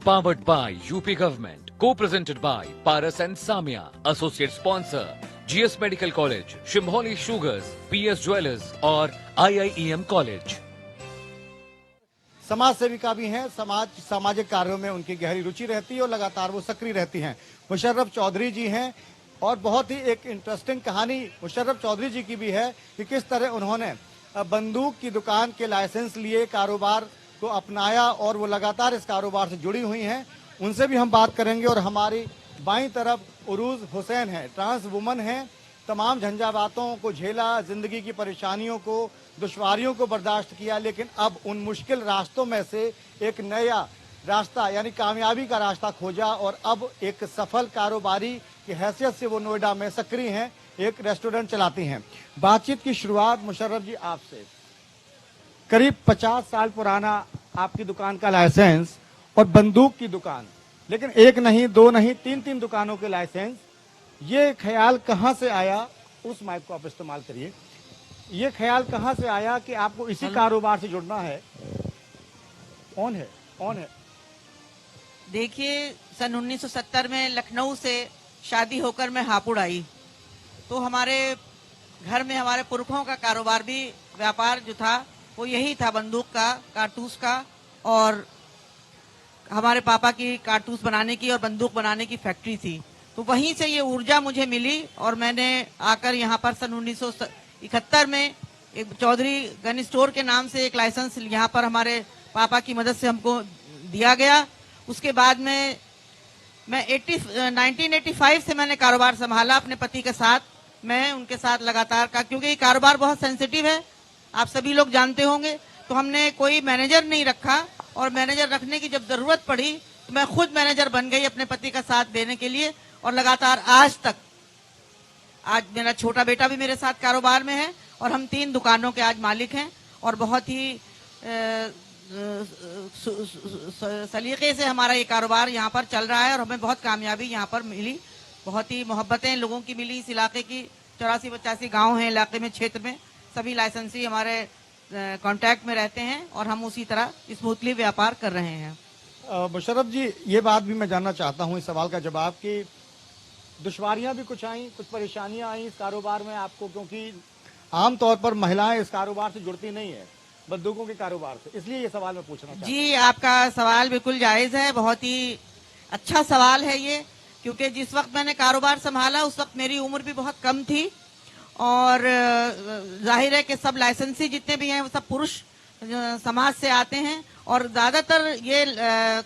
Powered by UP Government. Co-presented by Paras and Samia. Associate sponsor GS Medical College, Shimboli Sugars, PS Jewelers और IIEM College. समाज सेविका भी हैं, सामाजिक कार्यों में उनकी गहरी रुचि रहती है और लगातार वो सक्रिय रहती हैं। मुशर्रफ चौधरी जी हैं और बहुत ही एक इंटरेस्टिंग कहानी मुशर्रफ चौधरी जी की भी है कि किस तरह उन्होंने बंदूक की दुकान के लाइसेंस लिए कारोबार को अपनाया और वो लगातार इस कारोबार से जुड़ी हुई हैं। उनसे भी हम बात करेंगे। और हमारी बाईं तरफ उरूज हुसैन है, ट्रांस वुमन है, तमाम झंझावातों को झेला, जिंदगी की परेशानियों को, दुश्वारियों को बर्दाश्त किया, लेकिन अब उन मुश्किल रास्तों में से एक नया रास्ता यानी कामयाबी का रास्ता खोजा और अब एक सफल कारोबारी की हैसियत से वो नोएडा में सक्रिय हैं, एक रेस्टोरेंट चलाती हैं। बातचीत की शुरुआत मुशर्रफ जी आपसे। करीब 50 साल पुराना आपकी दुकान का लाइसेंस और बंदूक की दुकान, लेकिन एक नहीं, दो नहीं, तीन दुकानों के लाइसेंस। ये ख्याल कहाँ से आया? उस माइक को आप इस्तेमाल करिए। ये ख्याल कहाँ से आया कि आपको इसी कारोबार से जुड़ना है? ऑन है। देखिए, सन 1970 में लखनऊ से शादी होकर मैं हापुड़ आई, तो हमारे घर में हमारे पुरखों का कारोबार भी, व्यापार जो था वो यही था, बंदूक का, कारतूस का, और हमारे पापा की कारतूस बनाने की और बंदूक बनाने की फैक्ट्री थी। तो वहीं से ये ऊर्जा मुझे मिली और मैंने आकर यहाँ पर सन 1971 में एक चौधरी गन स्टोर के नाम से एक लाइसेंस यहाँ पर हमारे पापा की मदद से हमको दिया गया। उसके बाद में मैं 1985 से मैंने कारोबार संभाला अपने पति के साथ। मैं उनके साथ लगातार का, क्योंकि ये कारोबार बहुत सेंसिटिव है, आप सभी लोग जानते होंगे, तो हमने कोई मैनेजर नहीं रखा और मैनेजर रखने की जब जरूरत पड़ी तो मैं खुद मैनेजर बन गई अपने पति का साथ देने के लिए। और लगातार आज तक, आज मेरा छोटा बेटा भी मेरे साथ कारोबार में है और हम 3 दुकानों के आज मालिक हैं और बहुत ही सलीके से हमारा ये कारोबार यहाँ पर चल रहा है और हमें बहुत कामयाबी यहाँ पर मिली। बहुत ही मोहब्बतें लोगों की मिली। इस इलाके की 84-85 गांव हैं इलाके में, क्षेत्र में, सभी लाइसेंसी हमारे कांटेक्ट में रहते हैं और हम उसी तरह स्मूथली व्यापार कर रहे हैं। मुशर्रफ जी, ये बात भी मैं जानना चाहता हूँ, इस सवाल का जवाब, कि दुश्वारियां भी कुछ आई, कुछ परेशानियां आई इस कारोबार में आपको, क्योंकि आमतौर पर महिलाएं इस कारोबार से जुड़ती नहीं है, बंदूकों के कारोबार से, इसलिए ये सवाल मैं पूछना चाहता हूं। जी, आपका सवाल बिल्कुल जायज है, बहुत ही अच्छा सवाल है ये, क्योंकि जिस वक्त मैंने कारोबार संभाला उस वक्त मेरी उम्र भी बहुत कम थी और जाहिर है कि सब लाइसेंसी जितने भी हैं वो सब पुरुष समाज से आते हैं और ज्यादातर ये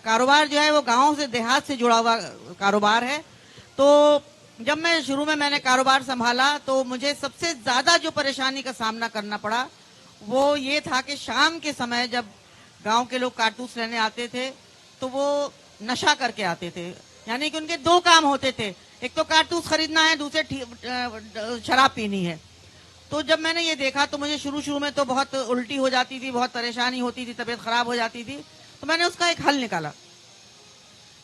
कारोबार जो है वो गाँव से, देहात से जुड़ा हुआ कारोबार है। तो जब मैं शुरू में मैंने कारोबार संभाला तो मुझे सबसे ज्यादा जो परेशानी का सामना करना पड़ा वो ये था कि शाम के समय जब गांव के लोग कारतूस लेने आते थे तो वो नशा करके आते थे, यानी कि उनके 2 काम होते थे, एक तो कारतूस खरीदना है, दूसरे शराब पीनी है। तो जब मैंने ये देखा तो मुझे शुरू में तो बहुत उल्टी हो जाती थी, बहुत परेशानी होती थी, तबीयत खराब हो जाती थी। तो मैंने उसका एक हल निकाला।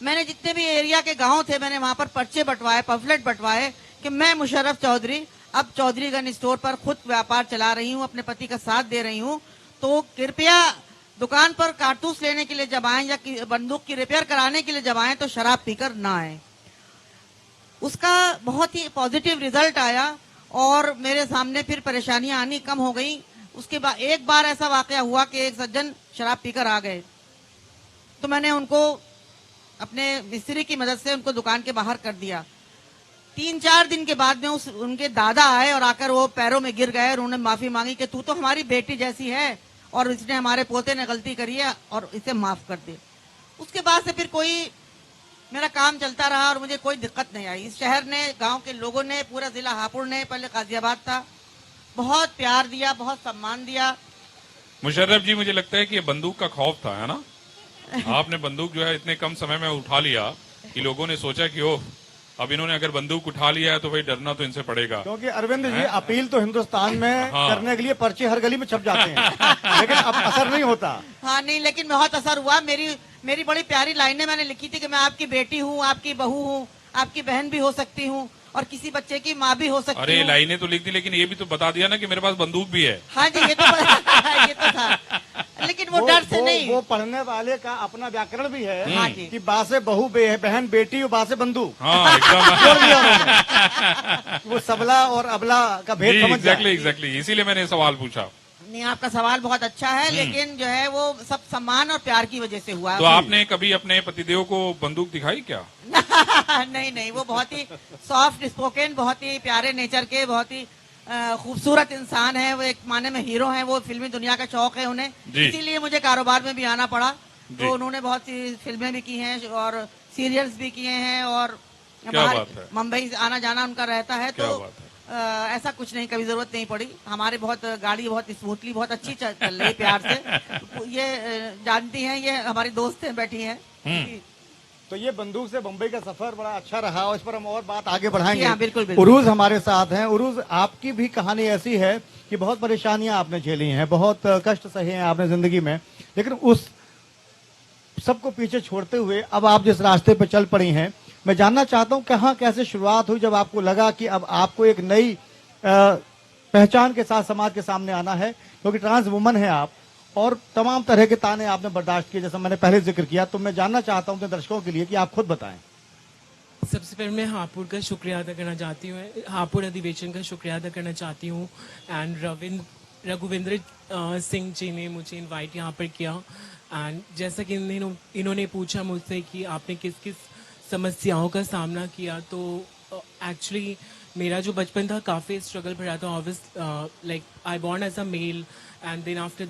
मैंने जितने भी एरिया के गांव थे मैंने वहां पर पर्चे बंटवाए, पम्फलेट बंटवाए कि मैं मुशर्रफ चौधरी अब चौधरी गन स्टोर पर खुद व्यापार चला रही हूं, अपने पति का साथ दे रही हूं, तो कृपया दुकान पर कारतूस लेने के लिए जब आए या बंदूक की रिपेयर कराने के लिए जब आए तो शराब पीकर ना आए। उसका बहुत ही पॉजिटिव रिजल्ट आया और मेरे सामने फिर परेशानियां आनी कम हो गई। उसके बाद एक बार ऐसा वाकया हुआ कि एक सज्जन शराब पीकर आ गए, तो मैंने उनको अपने मिस्त्री की मदद से उनको दुकान के बाहर कर दिया। 3-4 दिन के बाद में उनके दादा आए और आकर वो पैरों में गिर गए और उन्होंने माफी मांगी कि तू तो हमारी बेटी जैसी है और इसने, हमारे पोते ने गलती करी है और इसे माफ कर दे। उसके बाद से फिर कोई मेरा काम चलता रहा और मुझे कोई दिक्कत नहीं आई। इस शहर ने, गांव के लोगों ने, पूरा जिला हापुड़ ने, पहले गाजियाबाद था, बहुत प्यार दिया, बहुत सम्मान दिया। मुशर्रफ जी, मुझे लगता है कि ये बंदूक का खौफ था, है ना? आपने बंदूक जो है इतने कम समय में उठा लिया कि लोगों ने सोचा कि ओह, अब इन्होंने अगर बंदूक उठा लिया है तो भाई डरना तो इनसे पड़ेगा। क्योंकि अरविंद जी, अपील तो हिंदुस्तान में करने के लिए पर्चे हर गली में छप जाते हैं लेकिन अब असर नहीं होता। हाँ नहीं, लेकिन बहुत असर हुआ। मेरी बड़ी प्यारी लाइनें मैंने लिखी थी कि मैं आपकी बेटी हूँ, आपकी बहू हूँ, आपकी बहन भी हो सकती हूँ और किसी बच्चे की माँ भी हो सकती हूँ। अरे लाइनें तो लिख दी, लेकिन ये भी तो बता दिया ना कि मेरे पास बंदूक भी है। हाँ जी, ये तो था। लेकिन वो डर से नहीं। वो पढ़ने वाले का अपना व्याकरण भी है। हाँ जी। कि बा से बहू बहन बेटी और बा से बंधु। हाँ एकदम जोड़ दिया उन्होंने। वो सबला और अबला का भेद समझ जाए। एग्जैक्टली इसीलिए मैंने सवाल पूछा। नहीं, आपका सवाल बहुत अच्छा है, लेकिन जो है वो सब सम्मान और प्यार की वजह से हुआ। तो आपने कभी अपने पतिदेव को बंदूक दिखाई क्या? नहीं नहीं, वो बहुत ही सॉफ्ट स्पोकन, बहुत ही प्यारे नेचर के, बहुत ही खूबसूरत इंसान है। वो एक माने में हीरो हैं। वो फिल्मी दुनिया का शौक है उन्हें, इसीलिए मुझे कारोबार में भी आना पड़ा। तो उन्होंने बहुत सी फिल्में भी की हैं और सीरियल्स भी किए हैं और मुंबई आना जाना उनका रहता है। तो ऐसा कुछ नहीं, कभी जरूरत नहीं पड़ी। हमारे बहुत गाड़ी बहुत स्मूथली बहुत अच्छी चल रही प्यार से। ये जानती हैं, ये हमारी दोस्त हैं, बैठी हैं। तो ये बंदूक से बम्बई का सफर बड़ा अच्छा रहा और इस पर हम और बात आगे बढ़ाएंगे। हाँ, बिल्कुल, बिल्कुल। उरूज हमारे साथ हैं। उरूज, आपकी भी कहानी ऐसी है कि बहुत परेशानियां आपने झेली हैं, बहुत कष्ट सहे हैं आपने जिंदगी में, लेकिन उस सबको पीछे छोड़ते हुए अब आप जिस रास्ते पर चल पड़ी हैं, मैं जानना चाहता हूं कहाँ कैसे शुरुआत हुई जब आपको लगा कि अब आपको एक नई पहचान के साथ समाज के सामने आना है, क्योंकि ट्रांस वुमन है आप और तमाम तरह के ताने आपने बर्दाश्त किए, जैसा मैंने पहले जिक्र किया। तो मैं जानना चाहता हूं अपने दर्शकों के लिए कि आप खुद बताएं। सबसे पहले मैं हापुड़ का शुक्रिया अदा करना चाहती हूँ, हापुड़ अधिवेशन का शुक्रिया अदा करना चाहती हूँ। एंड रघुविंद्र सिंह जी ने मुझे इनवाइट यहाँ पर किया। एंड जैसा कि इन्होंने पूछा मुझसे कि आपने किस किस समस्याओं का सामना किया, तो एक्चुअली मेरा जो बचपन था काफ़ी स्ट्रगल भरा था। Obvious like I born as a male and then after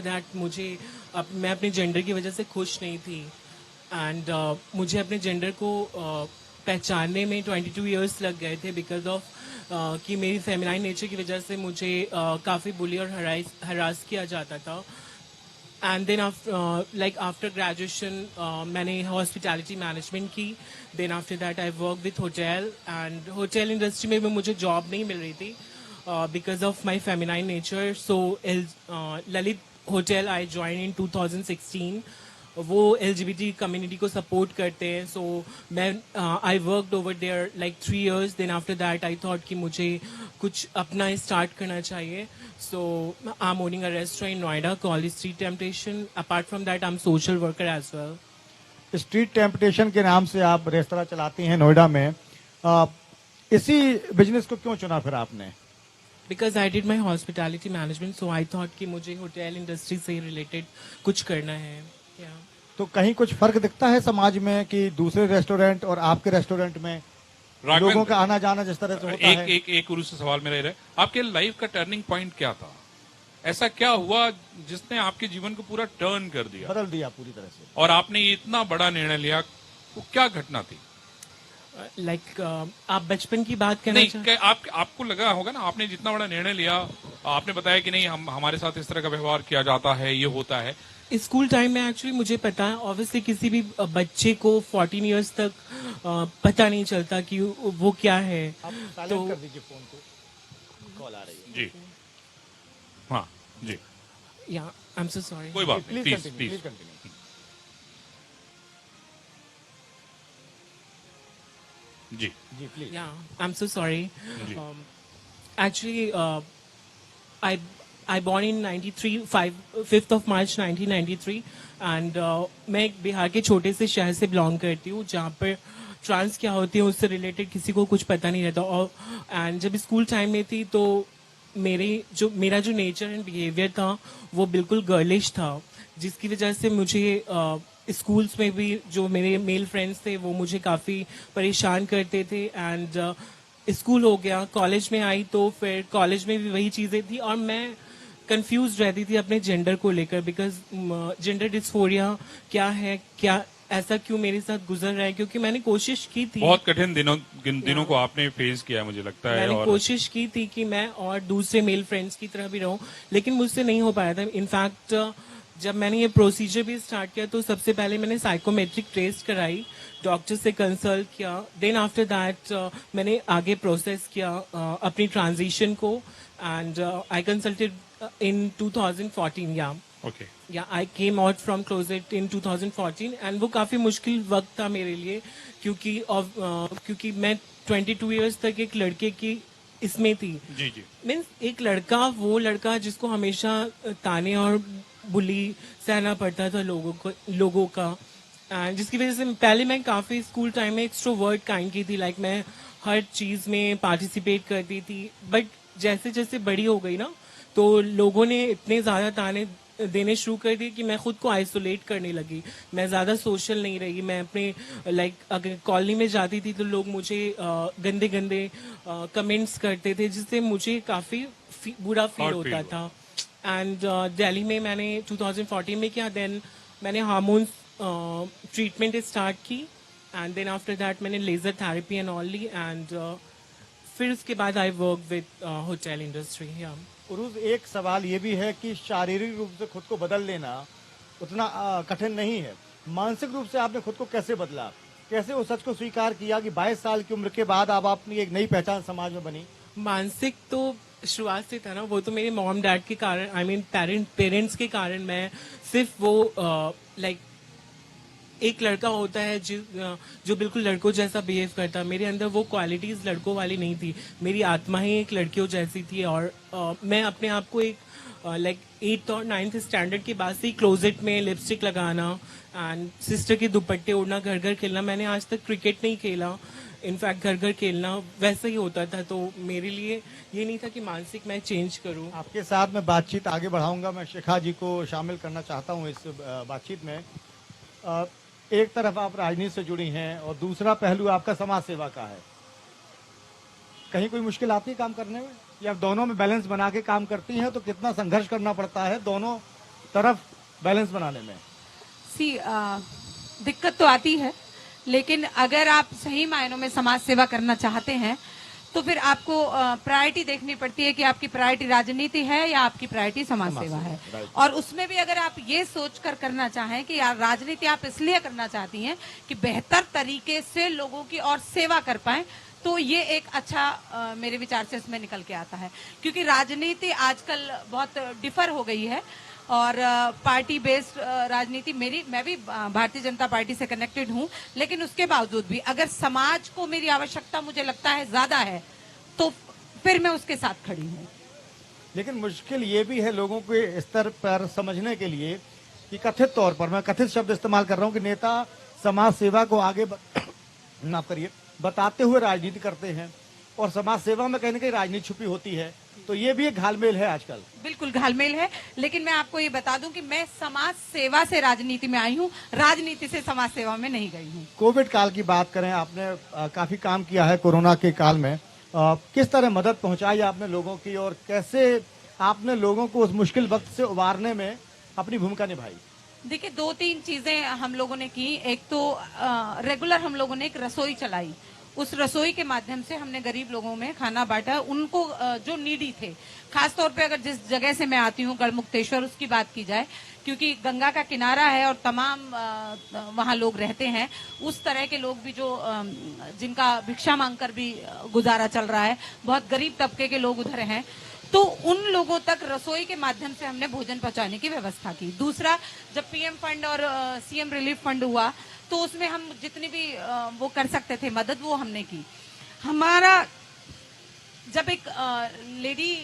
that मुझे मैं अपने जेंडर की वजह से खुश नहीं थी। एंड मुझे अपने जेंडर को पहचानने में 22 इयर्स लग गए थे बिकॉज ऑफ कि मेरी फेमिनाइन नेचर की वजह से मुझे काफ़ी बुली और हरास किया जाता था। एंड देन आफ्टर ग्रेजुएशन मैंने हॉस्पिटैलिटी मैनेजमेंट की। Then after that I work with hotel, and hotel industry में भी मुझे जॉब नहीं मिल रही थी because of my feminine nature. So Lalit hotel I join in 2016। वो LGBT कम्युनिटी को सपोर्ट करते हैं। सो मैं I worked over there like 3 years। Then after that I thought कि मुझे कुछ अपना स्टार्ट करना चाहिए। So I am owning a restaurant in Noida called Street Temptation. Apart from that I am social worker as well. Street Temptation के नाम से आप रेस्तरा चलाती हैं नोएडा में। इसी बिजनेस को क्यों चुना फिर आपने? Because I did my hospitality management, so I thought कि मुझे होटल इंडस्ट्री से रिलेटेड कुछ करना है। तो कहीं कुछ फर्क दिखता है समाज में कि दूसरे रेस्टोरेंट और आपके रेस्टोरेंट में लोगों का आना जाना जिस तरह से होता है? एक उर्स सवाल मेरा रहा, आपके लाइफ का टर्निंग पॉइंट क्या था? ऐसा क्या हुआ जिसने आपके जीवन को पूरा टर्न कर दिया, बदल दिया पूरी तरह से, और आपने ये इतना बड़ा निर्णय लिया? वो क्या घटना थी? लाइक आप बचपन की बात करना नहीं, आपको लगा होगा ना, आपने जितना बड़ा निर्णय लिया, आपने बताया कि नहीं हमारे साथ इस तरह का व्यवहार किया जाता है, ये होता है। स्कूल टाइम में एक्चुअली मुझे पता है, ऑब्वियसली किसी भी बच्चे को 14 इयर्स तक पता नहीं चलता कि वो क्या है। तो कर दीजिए फोन को, कॉल आ रही है जी। हाँ जी, या आई एम सो सॉरी। कोई बात नहीं, प्लीज कंटिन्यू। जी जी please. Yeah I am so sorry. Actually I born in 5th of March 1993 and मैं एक बिहार के छोटे से शहर से बिलोंग करती हूँ जहाँ पर ट्रांस क्या होती है उससे रिलेटेड किसी को कुछ पता नहीं रहता। और एंड जब स्कूल टाइम में थी तो मेरा जो नेचर एंड बिहेवियर था वो बिल्कुल गर्लिश था, जिसकी वजह से मुझे स्कूल्स में भी जो मेरे मेल फ्रेंड्स थे वो मुझे काफ़ी परेशान करते थे। एंड स्कूल हो गया, कॉलेज में आई तो फिर कॉलेज में भी वही चीज़ें थी और मैं कंफ्यूज रहती थी अपने जेंडर को लेकर, बिकॉज जेंडर डिस्फोरिया क्या है, क्या ऐसा क्यों मेरे साथ गुजर रहा है, क्योंकि मैंने कोशिश की थी। बहुत कठिन दिनों को आपने फेस किया मुझे लगता है। मैंने और कोशिश की थी कि मैं और दूसरे मेल फ्रेंड्स की तरह भी रहूं, लेकिन मुझसे नहीं हो पाया था। इनफैक्ट जब मैंने ये प्रोसीजर भी स्टार्ट किया तो सबसे पहले मैंने साइकोमेट्रिक टेस्ट कराई, डॉक्टर से कंसल्ट किया। देन आफ्टर दैट मैंने आगे प्रोसेस किया अपनी ट्रांजिशन को, and I consulted in 2014। Yeah I came out from closet in 2014 and वो काफ़ी मुश्किल वक्त था मेरे लिए, क्योंकि मैं 22 इयर्स तक एक लड़के की इसमें थी। जी जी। मीन्स एक लड़का, वो लड़का जिसको हमेशा ताने और बुली सहना पड़ता था लोगों का, एंड जिसकी वजह से पहले मैं काफी स्कूल टाइम में एक्सट्रोवर्ट काइंड की थी, लाइक मैं हर चीज में पार्टिसिपेट करती थी। बट जैसे जैसे बड़ी हो गई ना, तो लोगों ने इतने ज्यादा ताने देने शुरू कर दिए कि मैं खुद को आइसोलेट करने लगी। मैं ज्यादा सोशल नहीं रही। मैं अपने लाइक अगर कॉलोनी में जाती थी तो लोग मुझे गंदे गंदे कमेंट्स करते थे, जिससे मुझे काफी बुरा फील Hurt होता feel था। एंड दिल्ली में मैंने 2014 में किया। देन मैंने हार्मोन्स ट्रीटमेंट स्टार्ट की, एंड देन आफ्टर दैट मैंने लेजर थेरेपी एंड ऑल ली, एंड फिर उसके बाद I work with hotel industry. Uruj, एक सवाल ये भी है कि शारीरिक रूप से खुद को बदल लेना उतना कठिन नहीं है। मानसिक रूप से आपने खुद को कैसे बदला? कैसे उस सच को स्वीकार किया कि 22 साल की उम्र के बाद अब अपनी एक नई पहचान समाज में बनी? मानसिक तो शुरुआत से था ना, वो तो मेरे मॉम डैड के कारण, आई मीन पेरेंट्स के कारण। मैं सिर्फ वो लाइक एक लड़का होता है जो बिल्कुल लड़कों जैसा बिहेव करता, मेरे अंदर वो क्वालिटीज लड़कों वाली नहीं थी। मेरी आत्मा ही एक लड़कियों जैसी थी। और मैं अपने आप को एक लाइक 8th और 9th स्टैंडर्ड के बाद से ही क्लोजेट में लिपस्टिक लगाना एंड सिस्टर के दुपट्टे उड़ना, घर घर खेलना। मैंने आज तक क्रिकेट नहीं खेला, इनफैक्ट घर घर खेलना वैसा ही होता था। तो मेरे लिए ये नहीं था कि मानसिक मैं चेंज करूं। आपके साथ में बातचीत आगे बढ़ाऊंगा। मैं शिखा जी को शामिल करना चाहता हूं इस बातचीत में। एक तरफ आप राजनीति से जुड़ी हैं और दूसरा पहलू आपका समाज सेवा का है। कहीं कोई मुश्किल आती है काम करने में, या दोनों में बैलेंस बना के काम करती हैं? तो कितना संघर्ष करना पड़ता है दोनों तरफ बैलेंस बनाने में? दिक्कत तो आती है, लेकिन अगर आप सही मायनों में समाज सेवा करना चाहते हैं तो फिर आपको प्रायोरिटी देखनी पड़ती है कि आपकी प्रायोरिटी राजनीति है या आपकी प्रायोरिटी समाज सेवा है। और उसमें भी अगर आप ये सोचकर करना चाहें कि यार राजनीति आप इसलिए करना चाहती हैं कि बेहतर तरीके से लोगों की और सेवा कर पाएं, तो ये एक अच्छा मेरे विचार से इसमें निकल के आता है। क्योंकि राजनीति आजकल बहुत डिफर हो गई है और पार्टी बेस्ड राजनीति, मैं भी भारतीय जनता पार्टी से कनेक्टेड हूं, लेकिन उसके बावजूद भी अगर समाज को मेरी आवश्यकता मुझे लगता है ज्यादा है तो फिर मैं उसके साथ खड़ी हूं। लेकिन मुश्किल ये भी है लोगों के स्तर पर समझने के लिए कि कथित तौर पर, मैं कथित शब्द इस्तेमाल कर रहा हूं, कि नेता समाज सेवा को आगे माफ करिए बताते हुए राजनीति करते हैं और समाज सेवा में कहीं ना कहीं राजनीति छुपी होती है। तो ये भी एक घालमेल है आजकल। बिल्कुल घालमेल है, लेकिन मैं आपको ये बता दूं कि मैं समाज सेवा से राजनीति में आई हूं, राजनीति से समाज सेवा में नहीं गई हूं। कोविड काल की बात करें, आपने काफी काम किया है कोरोना के काल में। किस तरह मदद पहुंचाई आपने लोगों की और कैसे आपने लोगों को उस मुश्किल वक्त से उबारने में अपनी भूमिका निभाई? देखिए, 2-3 चीजें हम लोगों ने की। एक तो रेगुलर हम लोगों ने एक रसोई चलाई। उस रसोई के माध्यम से हमने गरीब लोगों में खाना बांटा, उनको जो नीडी थे। खासतौर पे अगर जिस जगह से मैं आती हूँ गढ़मुक्तेश्वर, उसकी बात की जाए, क्योंकि गंगा का किनारा है और तमाम वहाँ लोग रहते हैं। उस तरह के लोग भी जो जिनका भिक्षा मांगकर भी गुजारा चल रहा है, बहुत गरीब तबके के लोग उधर हैं, तो उन लोगों तक रसोई के माध्यम से हमने भोजन पहुंचाने की व्यवस्था की। दूसरा, जब पीएम फंड और सीएम रिलीफ फंड हुआ तो उसमें हम जितनी भी वो कर सकते थे मदद, वो हमने की। हमारा जब एक लेडी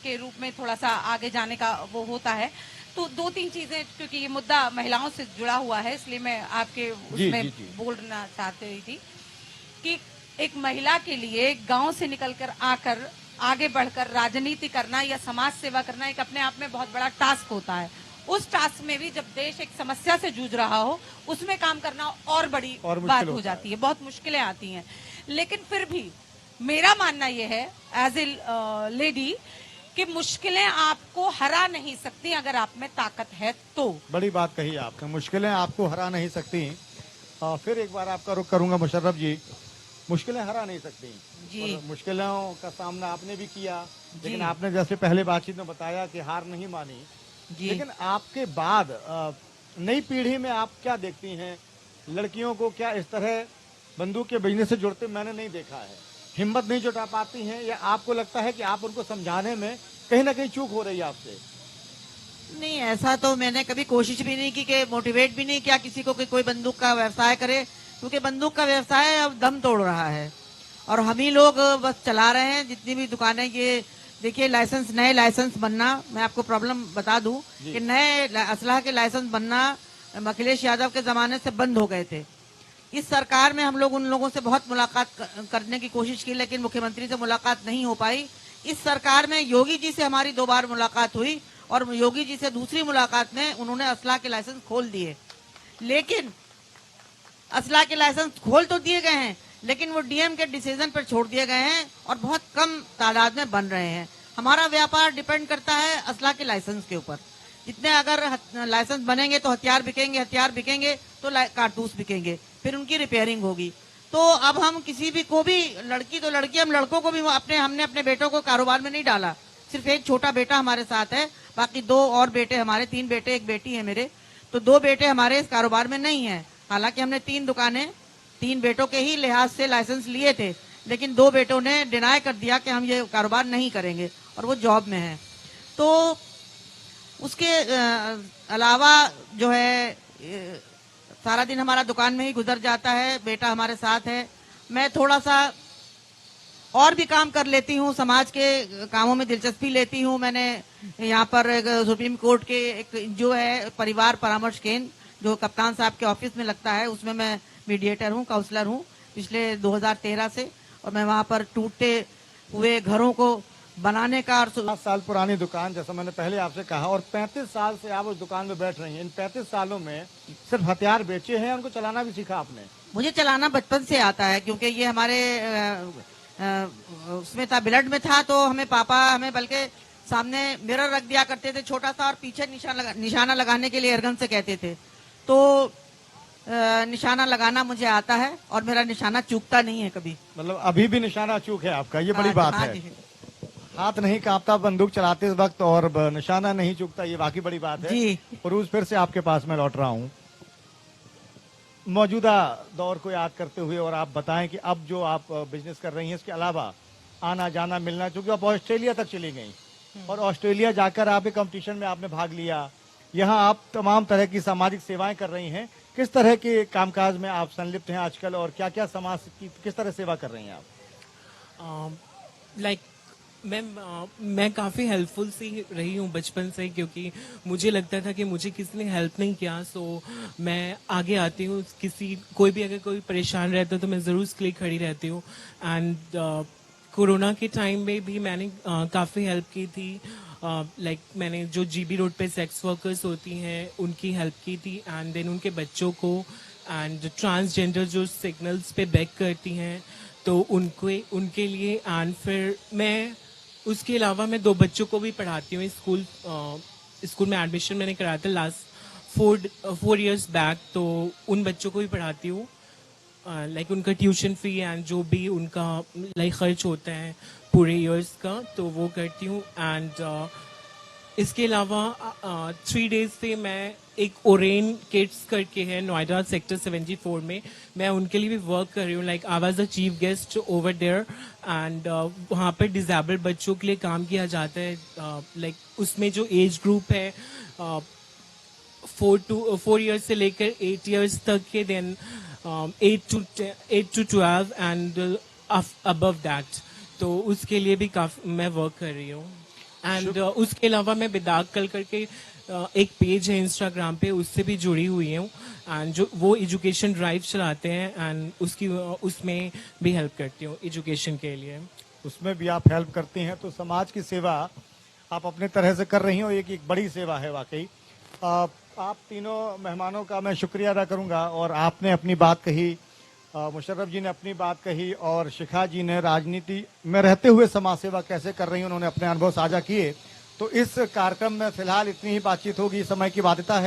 के रूप में थोड़ा सा आगे जाने का वो होता है, तो 2-3 चीजें, क्योंकि ये मुद्दा महिलाओं से जुड़ा हुआ है, इसलिए मैं आपके उसमें बोलना चाहती थी कि एक महिला के लिए गांव से निकलकर आकर आगे बढ़कर राजनीति करना या समाज सेवा करना एक अपने आप में बहुत बड़ा टास्क होता है। उस टास्क में भी जब देश एक समस्या से जूझ रहा हो, उसमें काम करना और बड़ी बात हो जाती है, बहुत मुश्किलें आती हैं। लेकिन फिर भी मेरा मानना यह है एज ए लेडी कि मुश्किलें आपको हरा नहीं सकती अगर आप में ताकत है तो। बड़ी बात कही आपने, मुश्किलें आपको हरा नहीं सकती। फिर एक बार आपका रुख करूंगा मुशर्रफ जी। मुश्किलें हरा नहीं सकती जी। मुश्किलों का सामना आपने भी किया, लेकिन आपने जैसे पहले बातचीत में बताया कि हार नहीं मानी जी। लेकिन आपके बाद नई पीढ़ी में आप क्या देखती हैं? लड़कियों को क्या इस तरह बंदूक के बिजनेस से जुड़ते मैंने नहीं देखा है। हिम्मत नहीं जुटा पाती हैं, या आपको लगता है कि आप उनको समझाने में कहीं ना कहीं चूक हो रही है आपसे? नहीं, ऐसा तो मैंने कभी कोशिश भी नहीं की कि मोटिवेट भी नहीं किया किसी को कि कोई बंदूक का व्यवसाय करे, क्योंकि बंदूक का व्यवसाय अब दम तोड़ रहा है और हम ही लोग बस चला रहे हैं जितनी भी दुकानें। ये देखिए नए लाइसेंस बनना, मैं आपको प्रॉब्लम बता दूं कि नए असलाह के लाइसेंस बनना अखिलेश यादव के जमाने से बंद हो गए थे। इस सरकार में हम लोग उन लोगों से बहुत मुलाकात करने की कोशिश की, लेकिन मुख्यमंत्री से मुलाकात नहीं हो पाई। इस सरकार में योगी जी से हमारी 2 बार मुलाकात हुई और योगी जी से दूसरी मुलाकात में उन्होंने असलाह के लाइसेंस खोल दिए। लेकिन असलाह के लाइसेंस खोल तो दिए गए हैं, लेकिन वो डीएम के डिसीजन पर छोड़ दिए गए हैं और बहुत कम तादाद में बन रहे हैं। हमारा व्यापार डिपेंड करता है असलाह के लाइसेंस के ऊपर। जितने अगर लाइसेंस बनेंगे तो हथियार बिकेंगे तो कारतूस बिकेंगे, फिर उनकी रिपेयरिंग होगी। तो अब हम किसी भी को भी, लड़की तो लड़की, हम लड़कों को भी हमने अपने बेटों को कारोबार में नहीं डाला। सिर्फ एक छोटा बेटा हमारे साथ है, बाकी 2 और बेटे हमारे, 3 बेटे 1 बेटी है मेरे, तो 2 बेटे हमारे इस कारोबार में नहीं है। हालांकि हमने 3 दुकानें 3 बेटों के ही लिहाज से लाइसेंस लिए थे, लेकिन 2 बेटों ने डिनाई कर दिया कि हम ये कारोबार नहीं करेंगे और वो जॉब में है। तो उसके अलावा जो है सारा दिन हमारा दुकान में ही गुजर जाता है। बेटा हमारे साथ है, मैं थोड़ा सा और भी काम कर लेती हूँ, समाज के कामों में दिलचस्पी लेती हूँ। मैंने यहाँ पर सुप्रीम कोर्ट के एक जो है परिवार परामर्श केंद्र, जो कप्तान साहब के ऑफिस में लगता है, उसमें मैं मीडिएटर हूँ, काउंसलर हूँ पिछले 2013 से। और मैं वहाँ पर टूटते हुए घरों को बनाने का, और 7 साल पुरानी दुकान, जैसा मैंने पहले आपसे कहा, और 35 साल से आप उस दुकान में बैठ रही हैं। इन 35 सालों में सिर्फ हथियार बेचे हैं, उनको चलाना भी सीखा आपने? मुझे चलाना बचपन से आता है, क्योंकि ये हमारे उसमें था, ब्लड में था। तो हमें पापा हमें बल्कि सामने मिरर रख दिया करते थे छोटा सा, और पीछे निशाना लगाने के लिए एयरगन से कहते थे। तो निशाना लगाना मुझे आता है और मेरा निशाना चूकता नहीं है कभी। मतलब अभी भी निशाना चूक है आपका, ये बड़ी बात है। जी। हाथ नहीं कांपता बंदूक चलाते वक्त और निशाना नहीं चूकता, ये बाकी बड़ी बात है जी। पुरूष, फिर से आपके पास मैं लौट रहा हूँ मौजूदा दौर को याद करते हुए, और आप बताएं कि अब जो आप बिजनेस कर रही हैं इसके अलावा आना जाना मिलना, चूंकि आप ऑस्ट्रेलिया तक चली गई और ऑस्ट्रेलिया जाकर आप एक कंपटीशन में आपने भाग लिया, यहाँ आप तमाम तरह की सामाजिक सेवाएं कर रही हैं। किस तरह के कामकाज में आप संलिप्त हैं आजकल, और क्या क्या समाज की किस तरह सेवा कर रही हैं आप? लाइक मैं काफ़ी हेल्पफुल सी रही हूँ बचपन से, क्योंकि मुझे लगता था कि मुझे किसी ने हेल्प नहीं किया, सो मैं आगे आती हूँ। कोई भी अगर कोई परेशान रहता है तो मैं ज़रूर उसके लिए खड़ी रहती हूँ। एंड कोरोना के टाइम में भी मैंने काफ़ी हेल्प की थी। लाइक मैंने जो जीबी रोड पे सेक्स वर्कर्स होती हैं उनकी हेल्प की थी, एंड देन उनके बच्चों को, एंड ट्रांसजेंडर जो सिग्नल्स पे बैक करती हैं तो उनके लिए। एंड फिर मैं उसके अलावा मैं 2 बच्चों को भी पढ़ाती हूँ। स्कूल में एडमिशन मैंने कराया था लास्ट 4 इयर्स बैक, तो उन बच्चों को भी पढ़ाती हूँ। लाइक उनका ट्यूशन फी एंड जो भी उनका लाइक खर्च होता है पूरे इयर्स का, तो वो करती हूँ। एंड इसके अलावा 3 डेज से मैं एक ओरेन किड्स करके है नोएडा सेक्टर 74 में, मैं उनके लिए भी वर्क कर रही हूँ। Like I was the chief guest over there, and वहाँ पर डिसेबल्ड बच्चों के लिए काम किया जाता है। लाइक उसमें जो एज ग्रुप है 4 इयर्स से लेकर 8 इयर्स तक के, then 8 to 12 and above that, तो उसके लिए भी काफी मैं वर्क कर रही हूँ। एंड उसके अलावा मैं बिदाग कल करके एक पेज है इंस्टाग्राम पे, उससे भी जुड़ी हुई हूँ, एंड जो वो एजुकेशन ड्राइव चलाते हैं, एंड उसमें भी हेल्प करती हूँ एजुकेशन के लिए। उसमें भी आप हेल्प करती हैं, तो समाज की सेवा आप अपने तरह से कर रही हो, एक बड़ी सेवा है वाकई। आप तीनों मेहमानों का मैं शुक्रिया अदा करूंगा, और आपने अपनी बात कही, मुशर्रफ जी ने अपनी बात कही, और शिखा जी ने राजनीति में रहते हुए समाज सेवा कैसे कर रही हैं उन्होंने अपने अनुभव साझा किए। तो इस कार्यक्रम में फिलहाल इतनी ही बातचीत होगी, समय की बाध्यता है।